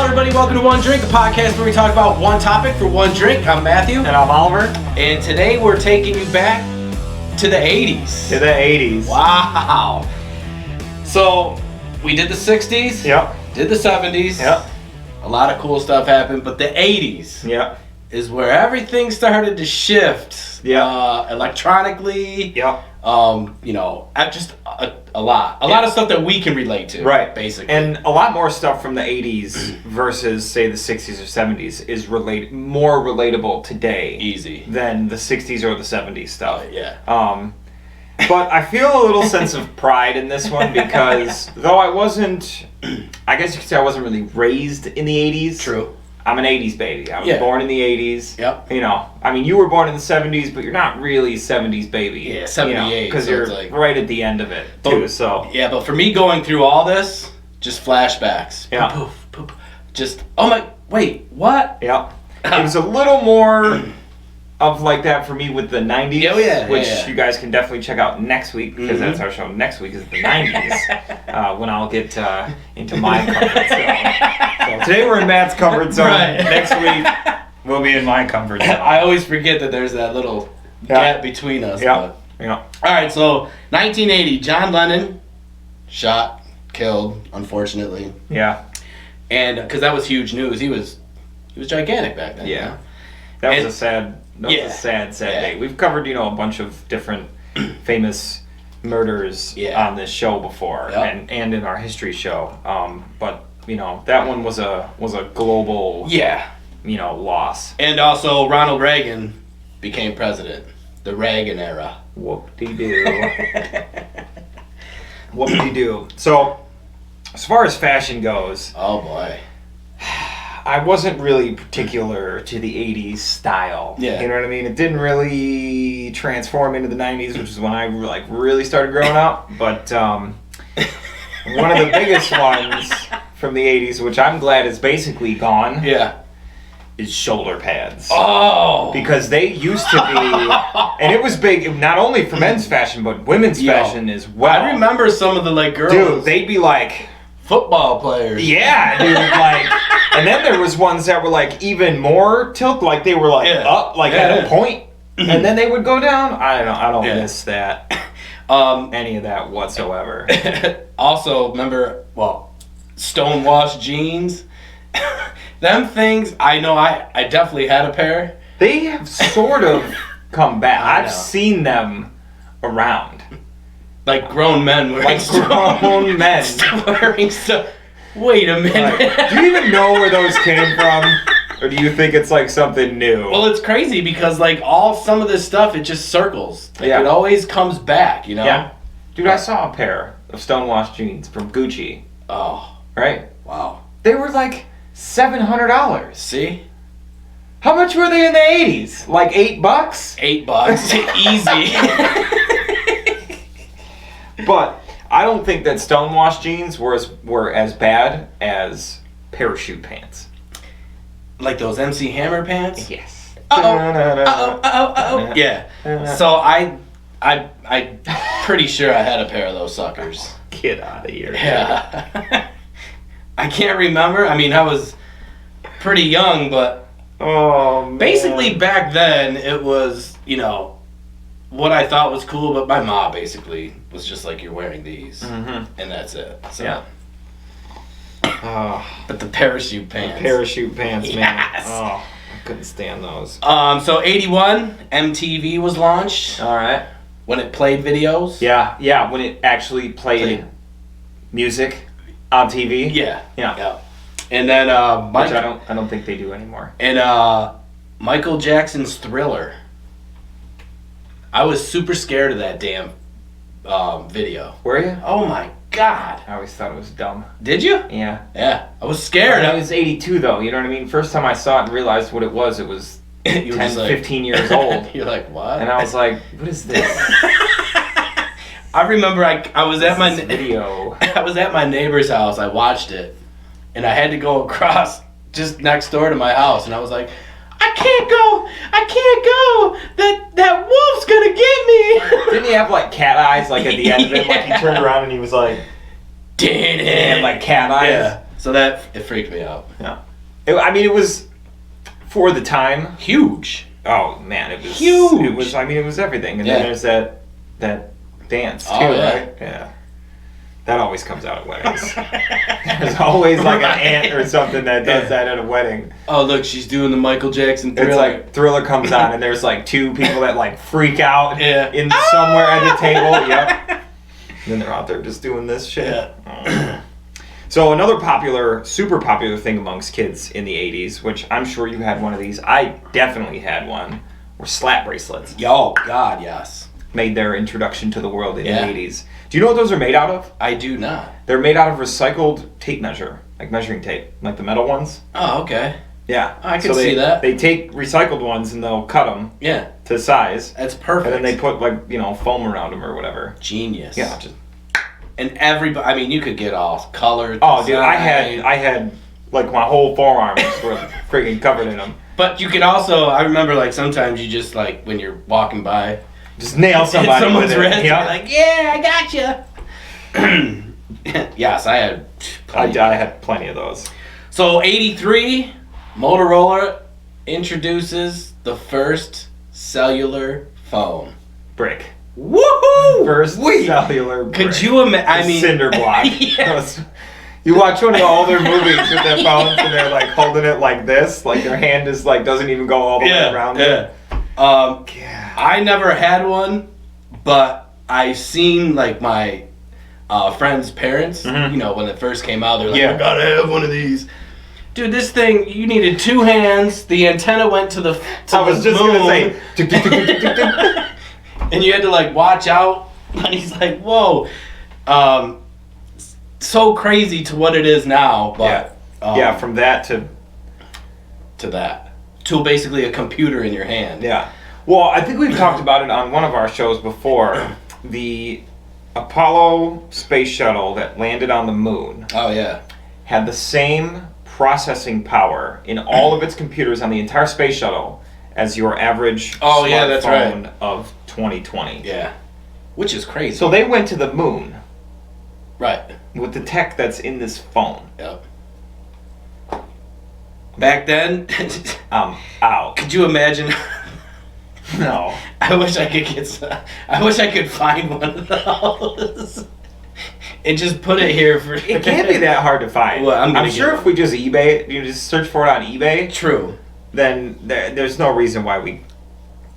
everybody. Welcome to One Drink, a podcast where we talk about one topic for one drink. I'm Matthew. And I'm Oliver. And today we're taking you back to the 80s. To the 80s. Wow. So, we did the 60s. Yep. Did the 70s. Yep. A lot of cool stuff happened, but the 80s Yep. is where everything started to shift. Yeah. Electronically. Yep. Just a lot. A lot of stuff that we can relate to. Right. Basically. And a lot more stuff from the 80s versus, say, the 60s or 70s is more relatable today. Easy. Than the 60s or the 70s stuff. Yeah. But I feel a little sense of pride in this one because though I guess you could say I wasn't really raised in the 80s. True. I'm an 80s baby. I was born in the 80s. Yep. You were born in the 70s, but you're not really 70s baby. Yeah, 78. Because you're right at the end of it, too, so. Yeah, but for me going through all this, just flashbacks. Yeah. Poof, poof, poof. Just, oh my, wait, what? Yep. It was a little more of like that for me with the 90s, which you guys can definitely check out next week, because that's our show. Next week is the 90s, when I'll get into my comfort zone. So today we're in Matt's comfort zone. Right. Next week we'll be in my comfort zone. I always forget that there's that little gap between us. Yeah. Yeah. All right, so 1980, John Lennon shot, killed, unfortunately. Yeah. And because that was huge news, he was gigantic back then. Yeah. That was a sad day. We've covered, a bunch of different famous murders on this show before, and in our history show. But that one was a global loss. And also Ronald Reagan became president. The Reagan era. Whoop-de-doo. Whoop-de-doo. So, as far as fashion goes, oh boy, I wasn't really particular to the 80s style. Yeah. You know what I mean? It didn't really transform into the 90s, which is when I really started growing up. But one of the biggest ones from the 80s, which I'm glad is basically gone, is shoulder pads. Oh! Because they used to be, and it was big, not only for men's fashion, but women's fashion as well. I remember some of the girls. Dude, they'd be like football players. Yeah, dude, and then there was ones that were even more tilt, they were up, at a point, and then they would go down. I don't miss that, any of that whatsoever. Also, remember, stonewashed jeans. Them things, I know I definitely had a pair. They have sort of come back. I've seen them around. Like grown men wearing grown men wearing stuff. Wait a minute. Do you even know where those came from? Or do you think it's something new? Well, it's crazy because some of this stuff, it just circles. It always comes back, Yeah. Dude, I saw a pair of stonewashed jeans from Gucci. Oh. Right? Wow. They were $700. See? How much were they in the 80s? $8? $8. Easy. But I don't think that stonewashed jeans were as bad as parachute pants. Like those MC Hammer pants? Yes. Uh-oh. Yeah. So I'm pretty sure I had a pair of those suckers. Get out of here. Yeah. I can't remember. I mean, I was pretty young, but basically back then it was, what I thought was cool, but my mom basically was just you're wearing these, and that's it. So. Yeah. But the parachute pants. Man. Yes. Oh, I couldn't stand those. So 81, MTV was launched. All right. When it played videos. Yeah, when it actually played music on TV. Yeah. And then which I don't think they do anymore. And Michael Jackson's Thriller. I was super scared of that damn video. Were you? Oh my god. I always thought it was dumb. Did you? Yeah. Yeah. I was scared. I was 82 though, you know what I mean? First time I saw it and realized what it was 10, 15 years old. You're like, what? And I was like, what is this? I remember I was at my video. I was at my neighbor's house. I watched it. And I had to go across just next door to my house, and I was like, I can't go. That wolf's gonna get me. Didn't he have cat eyes at the end of it? He turned around and he was like, damn, and cat eyes. Yeah. So it freaked me out. Yeah. It was, for the time... Huge. Oh, man, it was... Huge. It was everything. And then there's that dance, too, right? Yeah. That always comes out at weddings. There's always like an aunt or something that does that at a wedding. Oh, look, she's doing the Michael Jackson Thriller. It's like Thriller comes on and there's like two people that like freak out in somewhere at the table. Yep. And then they're out there just doing this shit. Yeah. So another super popular thing amongst kids in the 80s, which I'm sure you had one of these. I definitely had one, were slap bracelets. Oh, God, yes. Made their introduction to the world in the 80s. Do you know what those are made out of? I do not. They're made out of recycled tape measure, like measuring tape, like the metal ones. Oh, okay. Yeah. I can see that. They take recycled ones and they'll cut them to size. That's perfect. And then they put foam around them or whatever. Genius. Yeah. And everybody, I mean, you could get all colored. Oh, dude, I had like my whole forearms were freaking covered in them. But you could also, I remember like sometimes you just like when you're walking by, just nail somebody someone's with it. wrist. You're like, yeah, I gotcha. Yes, I had plenty. I had plenty of those. So 83, Motorola introduces the first cellular phone. Brick. Woohoo! First cellular brick. Could you imagine? I mean, cinder block. Yes. You watch one of the older movies with their phones and they're like holding it like this, like their hand is like doesn't even go all the way around it. I never had one, but I've seen like my friends' parents. You know, when it first came out, they're like, "I gotta have one of these." Dude, this thing, you needed two hands. The antenna went to the moon. I was just gonna say. And you had to like watch out. And he's like, "Whoa." So crazy to what it is now, but from that to that to basically a computer in your hand. Yeah. Well, I think we've talked about it on one of our shows before. The Apollo space shuttle that landed on the moon. Oh yeah. Had the same processing power in all of its computers on the entire space shuttle as your average smartphone of 2020. Yeah. Which is crazy. So they went to the moon. Right. With the tech that's in this phone. Yep. Back then, out. Could you imagine? No. I wish I could find one of those and just put it here for. It can't be that hard to find. Well, I'm sure if we just you just search for it on eBay. True. Then there's no reason why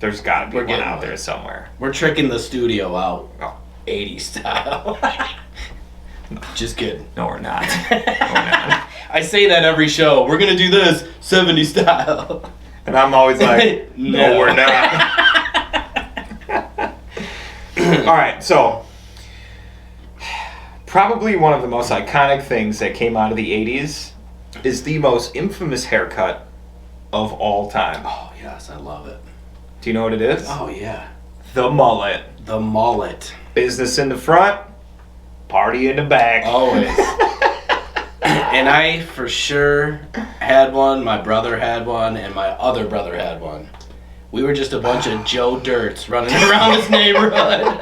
there's got to be one out there somewhere. We're tricking the studio out, 80s style. Just kidding. No, we're not. I say that every show. We're gonna do this 70s style. And I'm always like, no, we're not. All right, so probably one of the most iconic things that came out of the 80s is the most infamous haircut of all time. Oh, yes, I love it. Do you know what it is? Oh, yeah. The mullet. The mullet. Business in the front, party in the back. Always. And I for sure had one, my brother had one, and my other brother had one. We were just a bunch of joedirts running around this neighborhood.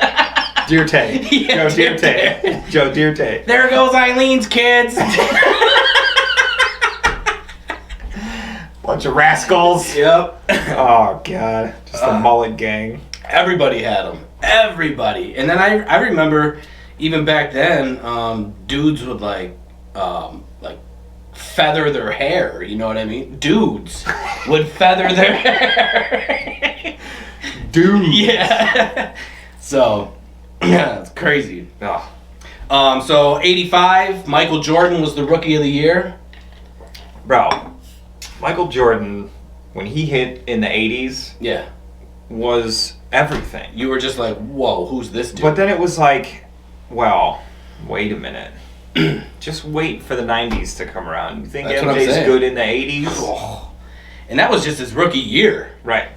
Dirte. Yeah, Joe Dirte. Joedirt. There goes Eileen's kids. Bunch of rascals. Yep. Oh, God. Just the mullet gang. Everybody had them. Everybody. And then I remember, even back then, dudes would like feather their hair, you know what I mean? Dudes would feather their hair. Dudes. Yeah. So, yeah, it's crazy. Oh. So 85, Michael Jordan was the Rookie of the Year. Bro, Michael Jordan, when he hit in the 80s, was everything. You were just like, whoa, who's this dude? But then it was like, well, wait a minute. Just wait for the 90s to come around. You think MJ's good in the 80s? Oh. And that was just his rookie year. Right.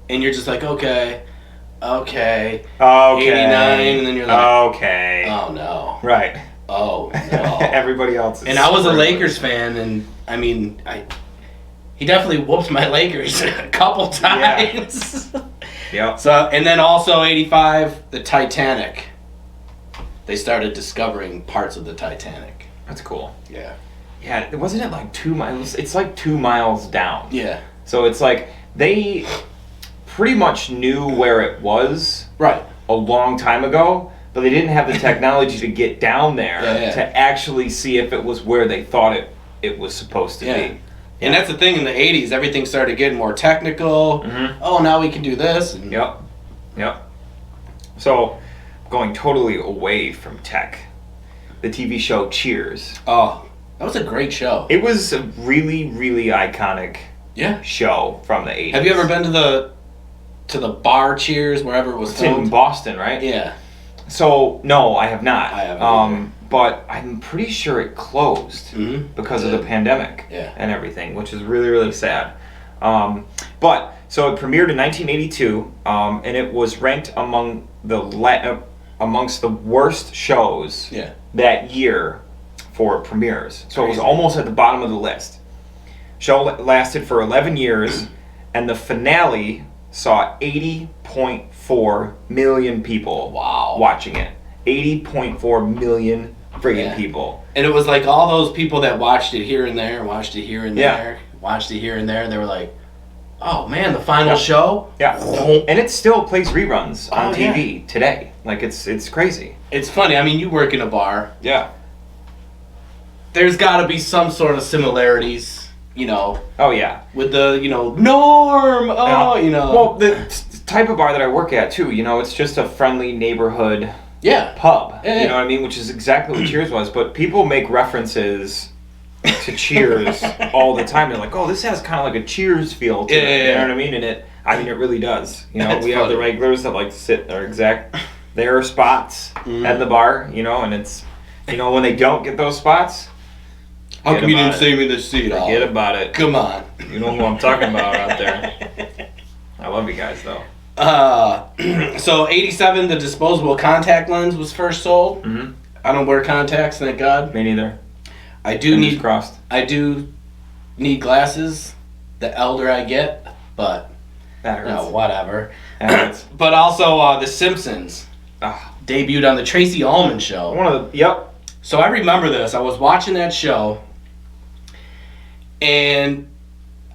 And you're just like, okay. 89, and then you're like, okay. Oh, no. Right. Oh, no. Everybody else is. And I was a Lakers fan, and I mean, he definitely whooped my Lakers a couple times. Yeah. So, and then also 85, the Titanic. They started discovering parts of the Titanic. That's cool. Yeah. Yeah, wasn't it like 2 miles? It's like 2 miles down. Yeah. So it's like they pretty much knew where it was a long time ago, but they didn't have the technology to get down there to actually see if it was where they thought it was supposed to be. And that's the thing, in the 80s, everything started getting more technical. Mm-hmm. Oh, now we can do this. And Yep. So, going totally away from tech, the TV show Cheers. Oh, that was a great show. It was a really, really iconic show from the 80s. Have you ever been to the bar Cheers, wherever it was filmed? It's in Boston, right? Yeah. So, no, I have not. I haven't but I'm pretty sure it closed because of the pandemic and everything, which is really, really sad. But so it premiered in 1982, and it was ranked amongst the worst shows that year for premieres. So it was almost at the bottom of the list. Show lasted for 11 years, and the finale saw 80.4 million people watching it. 80.4 million friggin' people. And it was like all those people that watched it here and there, watched it here and there, watched it here and there, they were like, oh man, the final show? Yeah. And it still plays reruns on TV today. Like, it's crazy. It's funny. I mean, you work in a bar. Yeah. There's got to be some sort of similarities, you know. Oh, yeah. With the, norm. Oh, Well, the type of bar that I work at, too, it's just a friendly neighborhood pub. Yeah. You know what I mean? Which is exactly what Cheers was. But people make references to Cheers all the time. They're like, oh, this has kind of like a Cheers feel to it. You know what I mean? And it really does. We have the regulars that like to sit their spots at the bar, and it's, when they don't get those spots. How come you didn't save me the seat? Forget about it. Come on. You know who I'm talking about out there. I love you guys, though. So 87, the disposable contact lens was first sold. Mm-hmm. I don't wear contacts, thank God. Me neither. I do need glasses the elder I get, but that hurts. Whatever. That hurts. But also The Simpsons debuted on the Tracy Ullman show. So I remember this. I was watching that show, and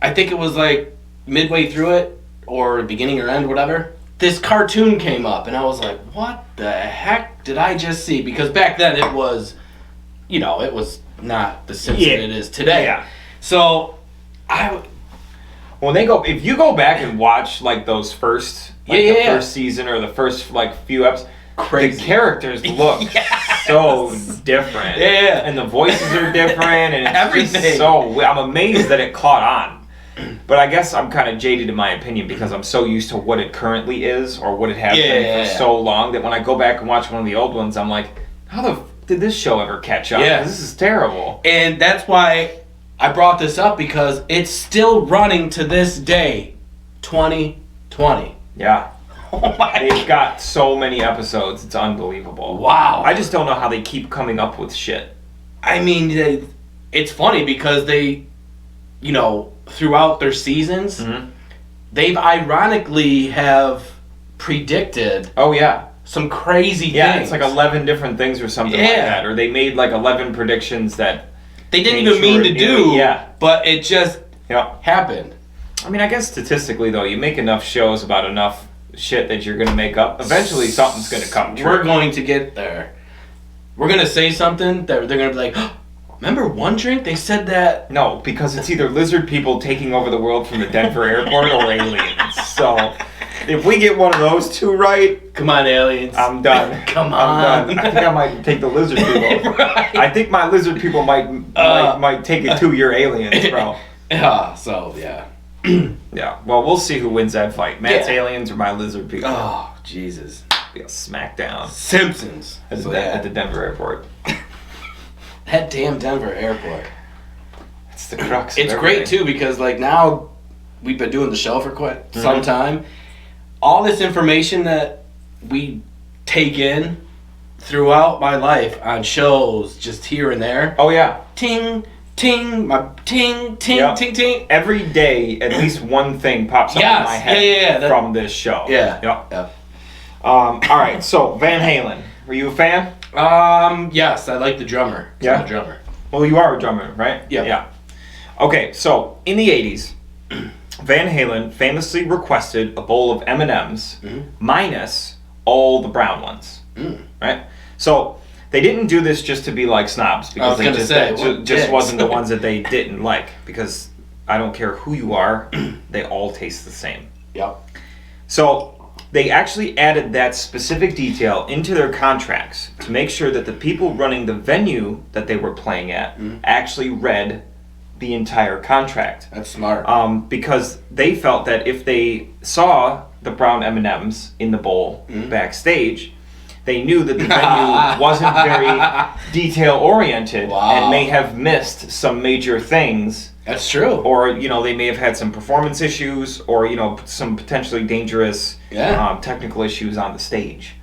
I think it was like midway through it, or beginning or end, whatever. This cartoon came up, and I was like, what the heck did I just see? Because back then it was, it was not the Simpsons it is today. Yeah. So if you go back and watch like those first first season or the first like few episodes, the characters look so different. Yeah. And the voices are different, and it's everything. Just I'm amazed that it caught on. But I guess I'm kind of jaded in my opinion because I'm so used to what it currently is or what it has been for so long that when I go back and watch one of the old ones, I'm like, how the did this show ever catch up? Yeah. This is terrible. And that's why I brought this up, because it's still running to this day, 2020. Yeah. Oh my They've got so many episodes. It's unbelievable. Wow. I just don't know how they keep coming up with shit. I mean, it's funny because they, throughout their seasons, they've ironically have predicted some crazy things. Yeah, it's like 11 different things or something like that. Or they made like 11 predictions that they didn't even mean to do, but it just happened. I mean, I guess statistically, though, you make enough shows about enough shit that you're going to make up. Eventually, something's going to come true. We're going to get there. We're going to say something that they're going to be like, oh, remember One Drink? They said that. No, because it's either lizard people taking over the world from the Denver airport or aliens. So, if we get one of those two right... Come on, aliens. I'm done. Come on. I'm done. I think I might take the lizard people. Right. I think my lizard people might take it to your aliens, bro. Yeah, well, we'll see who wins that fight. Matt's aliens or my lizard people. Oh, Jesus. Be a smackdown. Simpsons. At the Denver airport. That damn Denver airport. It's the crux of It's great, too, because, now we've been doing the show for quite some time. All this information that we take in throughout my life on shows, just here and there. Oh, yeah. Ting, ting, ting, ting. Every day, at least one thing pops up in my head from this show. Yeah. All right, so Van Halen. Were you a fan? Yes, I like the drummer. Yeah? The drummer. Well, you are a drummer, right? Yeah. Yeah. Okay, so in the 80s, Van Halen famously requested a bowl of M&Ms minus all the brown ones, right? So they didn't do this just to be like snobs, because they just wasn't the ones that they didn't like, because I don't care who you are, they all taste the same. Yep. So they actually added that specific detail into their contracts to make sure that the people running the venue that they were playing at actually read the entire contract. That's smart. Because they felt that if they saw the brown M&Ms in the bowl backstage, they knew that the venue wasn't very detail-oriented and may have missed some major things. That's true. Or, they may have had some performance issues, or, some potentially dangerous technical issues on the stage.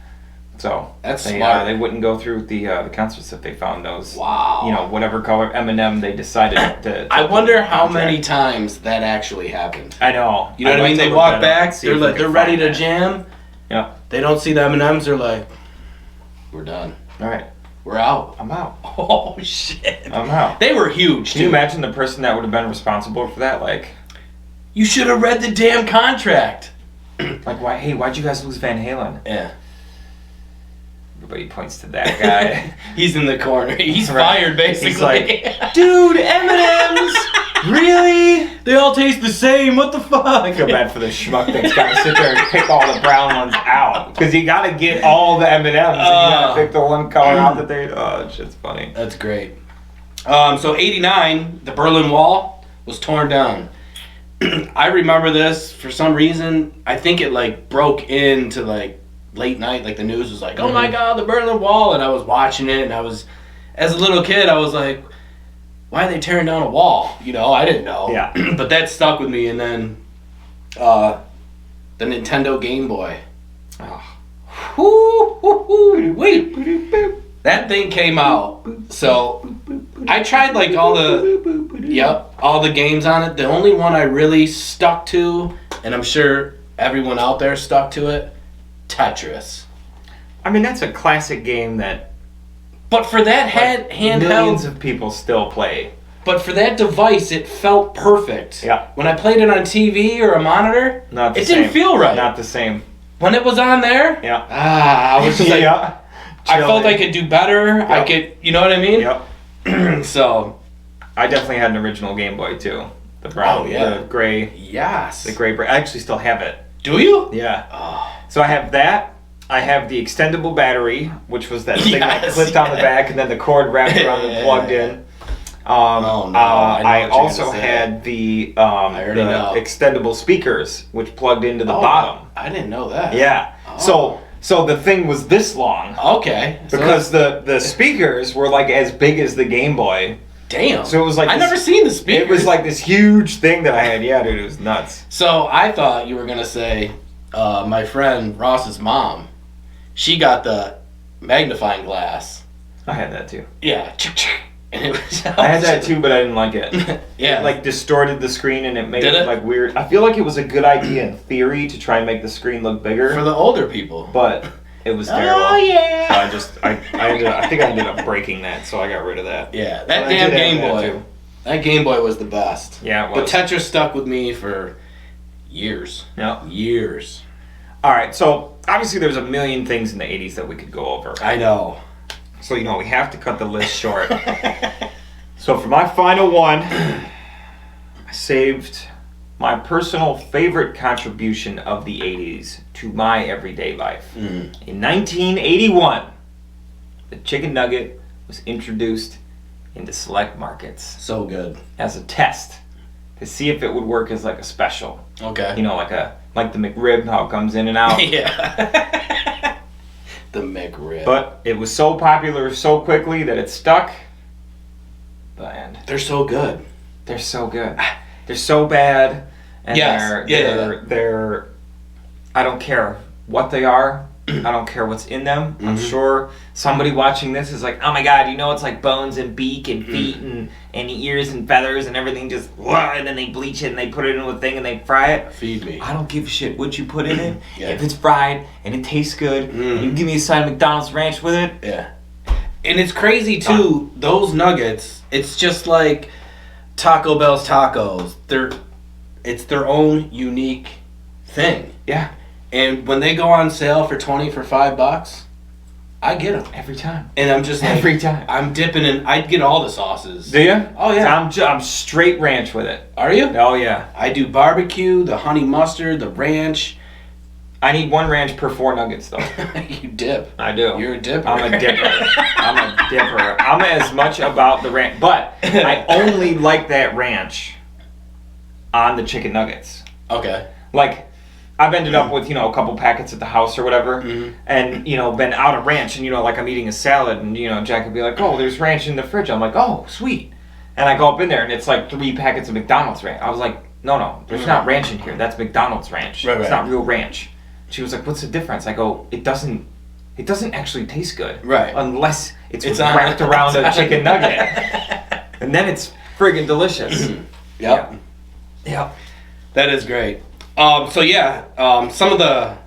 So that's smart. They wouldn't go through the concerts if they found those. Wow. Whatever color M&M they decided to I wonder how many times that actually happened. I know. You know what I mean? They walk back, they're ready to jam. Yeah. They don't see the M&Ms, they're like, we're done. All right. We're out. I'm out. Oh, shit. I'm out. They were huge, Can you imagine the person that would have been responsible for that? Like, you should have read the damn contract. Like, why'd you guys lose Van Halen? Yeah. Everybody points to that guy. He's in the corner. He's fired, basically. He's like, dude, M&Ms? Really? They all taste the same. What the fuck? I feel bad for the schmuck that's got to sit there and pick all the brown ones out. Because you got to get all the M&Ms. And you got to pick the one color out that they... Oh, it's just funny. That's great. So, 89, the Berlin Wall was torn down. I remember this for some reason. I think it, broke into, late night, the news was like, oh my god, the Berlin Wall, and I was watching it, and I was, as a little kid, I was like, why are they tearing down a wall? I didn't know. Yeah. But that stuck with me, and then the Nintendo Game Boy. Oh. Wait. That thing came out, so I tried all the games on it. The only one I really stuck to, and I'm sure everyone out there stuck to it, Tetris. I mean, that's a classic game that... But for that handheld... Millions of people still play. But for that device, it felt perfect. Yeah. When I played it on TV or a monitor, it didn't feel right. Not the same. When it was on there, I was just I felt I could do better. Yep. I could, you know what I mean? Yep. So... I definitely had an original Game Boy, too. The brown, the gray... Yes. The gray... I actually still have it. Do you? Yeah. Oh. So I have that. I have the extendable battery, which was that thing that clipped on the back and then the cord wrapped around and plugged in. I also had the extendable speakers, which plugged into the bottom. I didn't know that. Yeah. Oh. So the thing was this long. Okay. Because the speakers were as big as the Game Boy. Damn. So it was I never seen the speakers. It was this huge thing that I had. Yeah, dude, it was nuts. So I thought you were gonna say, my friend Ross's mom, she got the magnifying glass. I had that too. Yeah. And it was, I had that too, but I didn't like it. Yeah. It distorted the screen and it made it weird. I feel like it was a good idea in theory to try and make the screen look bigger. For the older people. But it was terrible. Oh yeah. So I think I ended up breaking that, so I got rid of that. Yeah, that damn Game Boy. That Game Boy was the best. Yeah, it was. But Tetris stuck with me for years. Yeah. Years. Alright, so obviously there's a million things in the 80s that we could go over. I know. So, we have to cut the list short. So, for my final one, I saved my personal favorite contribution of the 80s to my everyday life. In 1981, the chicken nugget was introduced into select markets. So good. As a test to see if it would work as a special. Okay. Like the McRib, how it comes in and out. Yeah. The McRib. But it was so popular so quickly that it stuck. And they're so good. They're so good. They're so bad. And yes. they're I don't care what they are. I don't care what's in them. Mm-hmm. I'm sure somebody watching this is like, oh my god, it's like bones and beak and feet and ears and feathers and everything just, and then they bleach it and they put it into a thing and they fry it. Feed me. I don't give a shit what you put in it. If it's fried and it tastes good and you give me a side of McDonald's ranch with it, And it's crazy too. Those nuggets. It's just like Taco Bell's tacos. It's their own unique thing. Yeah. And when they go on sale for $20 for $5, I get them every time. And I'm just like, every time. I'm dipping in. I'd get all the sauces. Do you? Oh yeah. I'm straight ranch with it. Are you? Oh yeah. I do barbecue, the honey mustard, the ranch. I need 1 ranch per 4 nuggets though. You dip. I do. You're a dipper. I'm a dipper. I'm as much about the ranch, but I only like that ranch on the chicken nuggets. Okay. Like, I've ended up with, a couple packets at the house or whatever, and, been out of ranch, and, like I'm eating a salad, and, Jack would be like, oh, there's ranch in the fridge. I'm like, oh, sweet. And I go up in there, and it's like 3 packets of McDonald's ranch. I was like, no, there's not ranch in here. That's McDonald's ranch. Right. It's not real ranch. She was like, what's the difference? I go, it doesn't actually taste good. Right. Unless it's wrapped around a chicken nugget. And then it's friggin' delicious. Yep. That is great. Some of the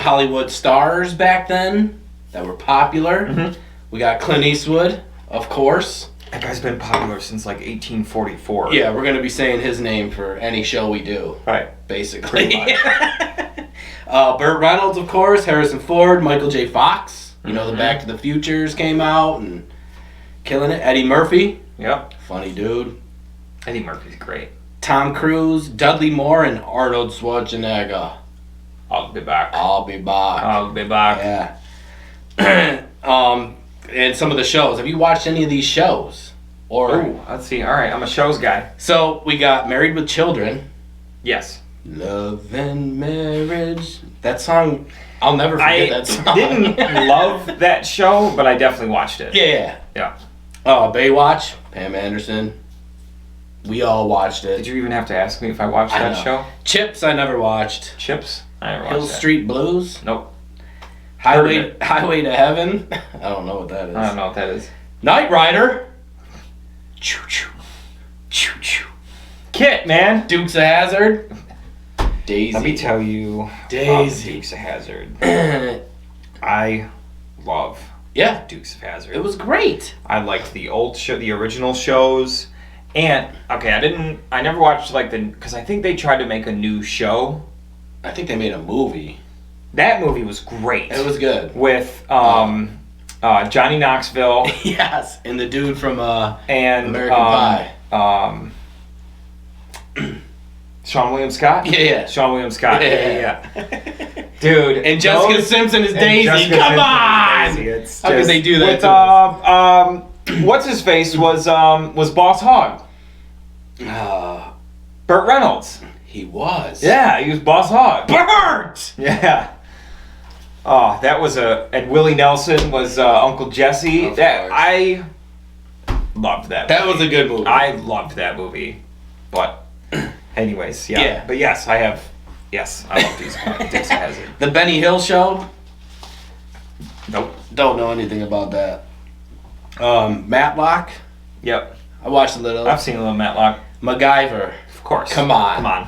Hollywood stars back then that were popular. We got Clint Eastwood, of course. That guy's been popular since like 1844. Yeah, we're going to be saying his name for any show we do. Right. Basically. Burt Reynolds, of course. Harrison Ford. Michael J. Fox. The Back to the Futures came out and killing it. Eddie Murphy. Yep. Funny dude. Eddie Murphy's great. Tom Cruise, Dudley Moore, and Arnold Schwarzenegger. I'll be back. Yeah. And some of the shows. Have you watched any of these shows? Let's see. All right, I'm a shows guy. So we got Married with Children. Yes. Love and Marriage. That song, I'll never forget that song. I didn't love that show, but I definitely watched it. Yeah. Baywatch, Pam Anderson. We all watched it. Did you even have to ask me if I watched that show? Chips, I never watched. Chips? I never watched Hill Street Blues? Nope. Highway to Heaven? I don't know what that is. I don't know what that is. Knight Rider? Choo-choo. Choo-choo. Kit, man. Dukes of Hazzard? Daisy. Let me tell you Daisy. Dukes of Hazzard. I love Dukes of Hazzard. It was great. I liked the old show, the original shows. And, I never watched, because I think they tried to make a new show. I think they made a movie. That movie was great. It was good. With, Johnny Knoxville. Yes, and the dude from, and American Pie. Sean William Scott? Yeah. Sean William Scott. Yeah. Dude. And Jessica Simpson is Daisy. Come on! How could they do that? What's his face was Boss Hogg. Burt Reynolds. He was. Yeah, he was Boss Hogg. Burt! Yeah. Oh, that was and Willie Nelson was Uncle Jesse. I loved that movie. That was a good movie. I loved that movie. But anyways, yeah. But yes, I love Dukes of Hazzard. The Benny Hill Show? Nope. Don't know anything about that. Matlock? Yep. I watched a little. I've seen a little Matlock. MacGyver. Of course. Come on.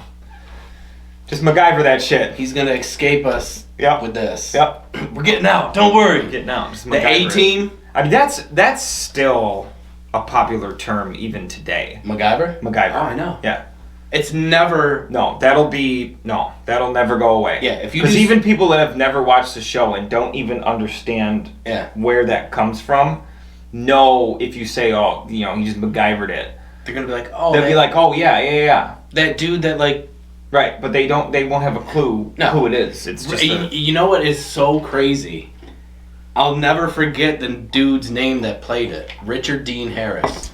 Just MacGyver that shit. He's gonna escape us with this. Yep. We're getting out. Don't worry. We're getting out. Just the A-Team. I mean, that's still a popular term even today. MacGyver? MacGyver. Oh, I know. Yeah. It's never... that'll never go away. Yeah, if you because even people that have never watched the show and don't even understand where that comes from, know if you say, he just MacGyvered it. They're gonna be like, they'll be like, oh yeah. That dude that right, but they won't have a clue who it is. It's just you know what is so crazy? I'll never forget the dude's name that played it. Richard Dean Harris.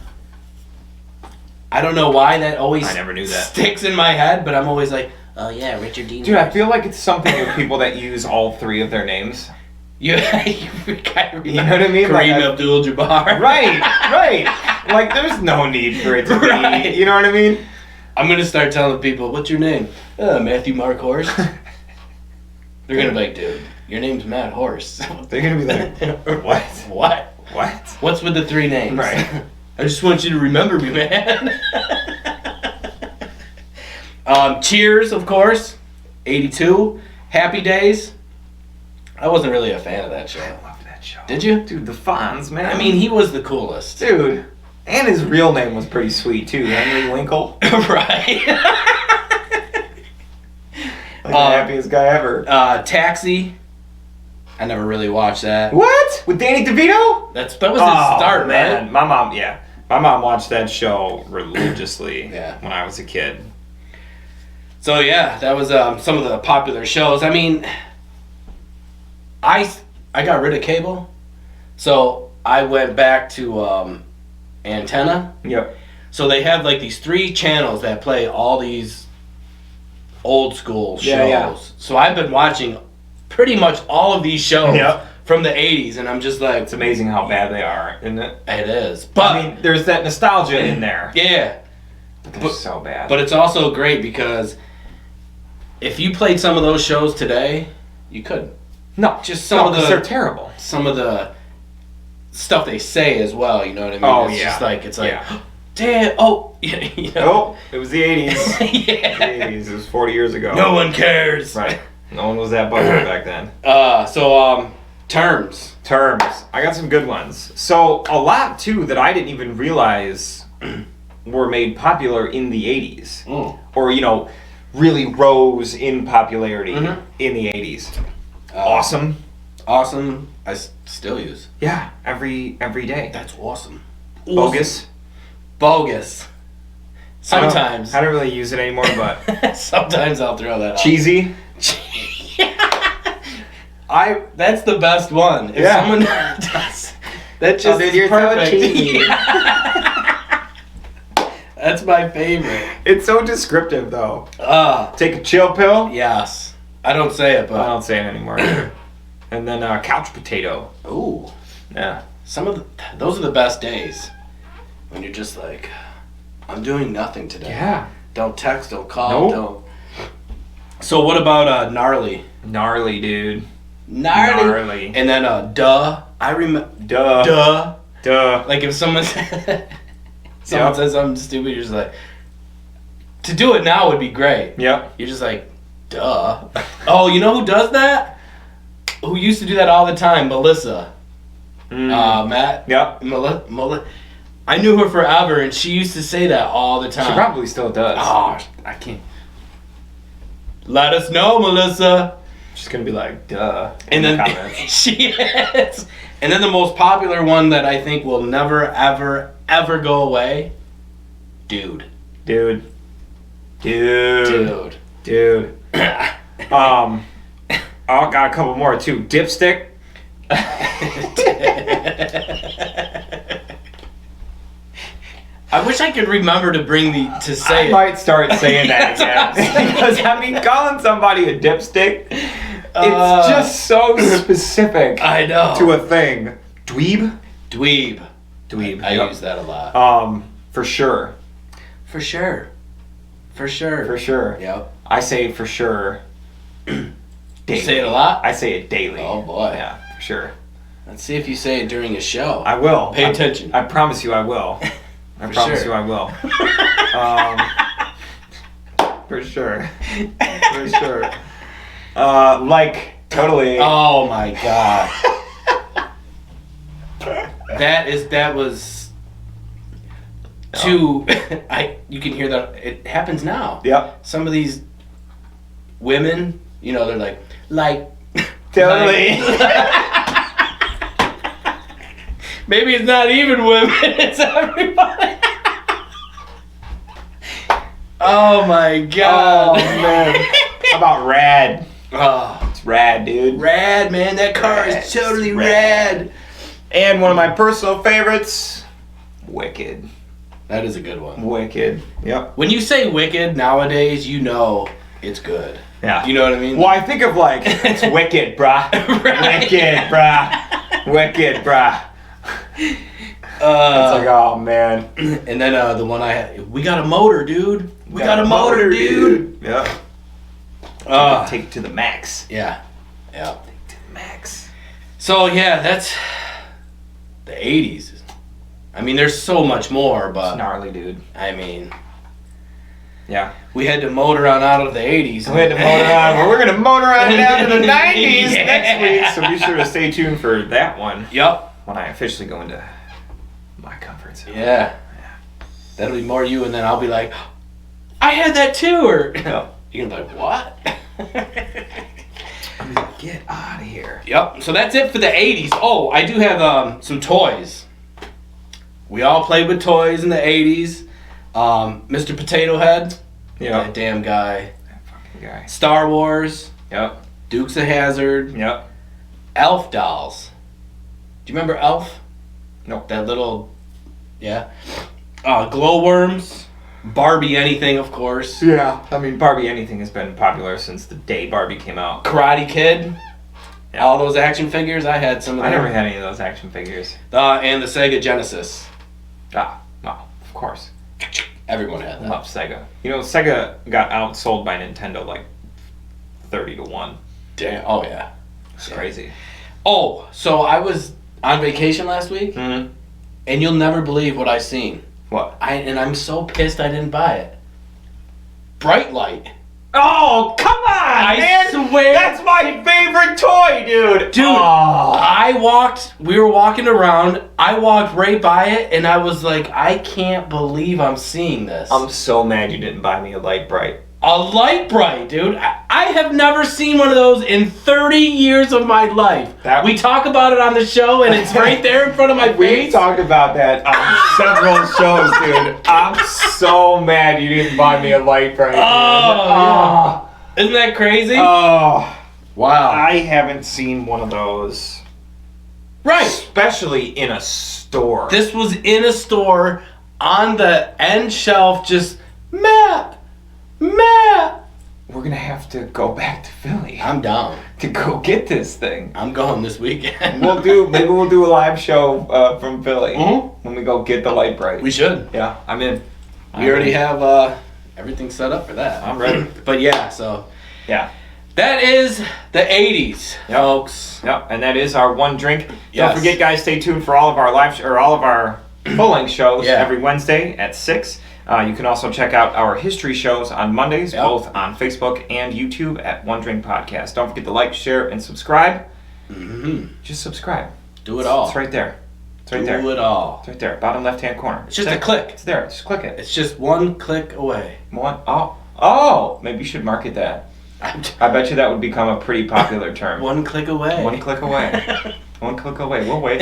I don't know why that always I never knew that. Sticks in my head, but I'm always like, oh yeah, Richard Dean Dude, Harris. I feel like it's something with people that use all 3 of their names. You know what I mean? Kareem Abdul-Jabbar. Right. Like, there's no need for it to be. You know what I mean? I'm going to start telling people, what's your name? Matthew Mark Horst. They're going to be like, dude, your name's Matt Horst. They're going to be like, what? What's with the 3 names? Right. I just want you to remember me, man. Cheers, of course. 82. Happy Days. I wasn't really a fan of that show. I love that that show. Did you? Dude, the Fonz, man. I mean, he was the coolest. Dude. And his real name was pretty sweet, too. Henry Winkle. Right. The happiest guy ever. Taxi. I never really watched that. What? With Danny DeVito? That was his start, man. right? My mom watched that show religiously Yeah. when I was a kid. So yeah, that was some of the popular shows. I mean, I got rid of cable, so I went back to antenna. Yep. So they have like these 3 channels that play all these old school shows. Yeah. So I've been watching pretty much all of these shows from the 80s, and I'm just like... It's amazing how bad they are, isn't it? It is. But I mean, there's that nostalgia in there. Yeah. But they're so bad. But it's also great because if you played some of those shows today, you couldn't. No. Just some of the... they're terrible. Some of the stuff they say as well, you know what I mean? Oh, it's yeah. just like, it's like, damn, oh, you know. Oh, it was the 80s. Yeah. The 80s. It was 40 years ago. No one cares. Right. No one was that buzzed back then. Terms. I got some good ones. So, a lot, too, that I didn't even realize were made popular in the 80s. Mm. Or, you know, really rose in popularity in the 80s. Awesome. Awesome. I still use. Yeah, every day. That's awesome. Bogus. Bogus. Sometimes. I don't really use it anymore, but... Sometimes I'll throw that out. Cheesy. That's the best one. If someone does that, just is perfect. So cheesy. That's my favorite. It's so descriptive, though. Take a chill pill. Yes. I don't say it, but I don't say it anymore. And then couch potato. Ooh. Yeah. Those are the best days when you're just like, I'm doing nothing today. Yeah. Don't text. Don't call. Don't. So what about gnarly? Gnarly, dude. Gnarly. And then duh. I remember. Duh. Like if someone says something stupid, you're just like, to do it now would be great. Yep. You're just like, duh. Oh, you know who does that? Who used to do that all the time? Melissa. Matt. Yep. Melissa. I knew her forever, and she used to say that all the time. She probably still does. Oh, I can't. Let us know, Melissa. She's gonna be like, duh. And then she is. And then the most popular one that I think will never, ever, ever go away. Dude. I got a couple more too. Dipstick. I wish I could remember to to say I might start saying that again. Because, I mean, calling somebody a dipstick, it's just so specific. I know. To a thing. Dweeb. I use that a lot. For sure. For sure. Yep. I say for sure. Daily. You say it a lot? I say it daily. Oh, boy. Yeah, for sure. Let's see if you say it during a show. I will. Pay attention. I promise you I will. I promise you I will. For sure. Like, totally. Oh my god. that was too. You can hear that. It happens now. Yep. Some of these women, you know, they're like. Totally. Maybe it's not even women, it's everybody. Oh my god. Oh man. How about rad? Oh, it's rad, dude. Rad, man. That car is totally rad. And one of my personal favorites, Wicked. That is a good one. Wicked. Yep. When you say Wicked nowadays, you know it's good. Yeah. You know what I mean? Well, I think of like, it's wicked, brah. Right. Wicked, brah. Wicked, brah. It's like, oh man. And then the one I had, we got a motor, dude. We got a motor, dude. Yeah. Take it to the max. Yeah. Take it to the max. So yeah, that's the 80s. I mean, there's so much more, but it's gnarly, dude. I mean, Yeah. We had to motor on out of the 80s. We had to motor on. Well, we're going to motor on down to the 90s next week, so be sure to stay tuned for that one. Yep. When I officially go into my comfort zone. Yeah. That'll be more you, and then I'll be like, I had that too, or you're gonna be like, what? I'm gonna get out of here. Yep. So that's it for the 80s. Oh, I do have some toys. We all played with toys in the 80s. Mr. Potato Head. Yeah. That damn guy. That fucking guy. Star Wars. Yep. Dukes of Hazzard. Yep. Elf dolls. Do you remember Elf? Nope. That little, yeah. Glowworms. Barbie anything, of course. Yeah. I mean, Barbie anything has been popular since the day Barbie came out. Karate Kid. Yeah. All those action figures. I had some of them. I never had any of those action figures. And the Segagenesis. Well, of course. Everyone had that. Love Sega. You know, Sega got outsold by Nintendo like 30-1. Damn. Oh, yeah. It's crazy. Oh, so I was on vacation last week, and you'll never believe what I seen. What? And I'm so pissed I didn't buy it. Bright Light. Oh, come on, man! Swear. That's my favorite toy, dude! Dude, we were walking around, I walked right by it, and I was like, I can't believe I'm seeing this. I'm so mad you didn't buy me a Light Bright. A Light Bright, dude. I have never seen one of those in 30 years of my life. We talk about it on the show, and it's right there in front of my face. We talked about that on several shows, dude. I'm so mad you didn't buy me a Light Bright. Oh. Isn't that crazy? Oh. Wow. I haven't seen one of those. Right. Especially in a store. This was in a store on the end shelf, just Matt. We're gonna have to go back to Philly. I'm down to go get this thing. I'm going this weekend. Maybe we'll do a live show from Philly when we go get the Light Bright. We should. Yeah, I'm in. We already have everything set up for that. I'm ready. But yeah, so yeah, that is the 80s, folks. Yep, and that is our one drink. Yes. Don't forget, guys, stay tuned for all of our all of our full-length shows every Wednesday at 6. You can also check out our history shows on Mondays, both on Facebook and YouTube at One Drink Podcast. Don't forget to like, share, and subscribe. Just subscribe. Do it all. It's right there. It's right there. Do it all. It's right there. Bottom left-hand corner. It's just a click. It's there. Just click it. It's just one click away. Oh, maybe you should market that. I bet you that would become a pretty popular term. One click away. One click away. One click away. We'll wait.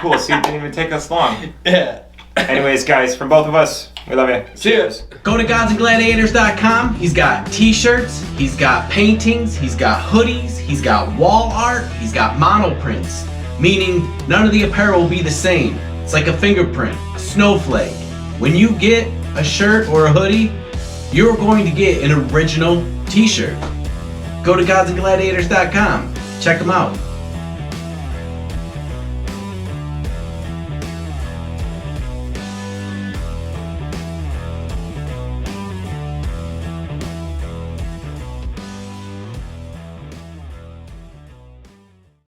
Cool. See, it didn't even take us long. Yeah. Anyways, guys, from both of us, we love you. Cheers. Go to godsandgladiators.com. He's got t-shirts, he's got paintings, he's got hoodies, he's got wall art, he's got monoprints, meaning none of the apparel will be the same. It's like a fingerprint, a snowflake. When you get a shirt or a hoodie, you're going to get an original t-shirt. Go to godsandgladiators.com. Check them out.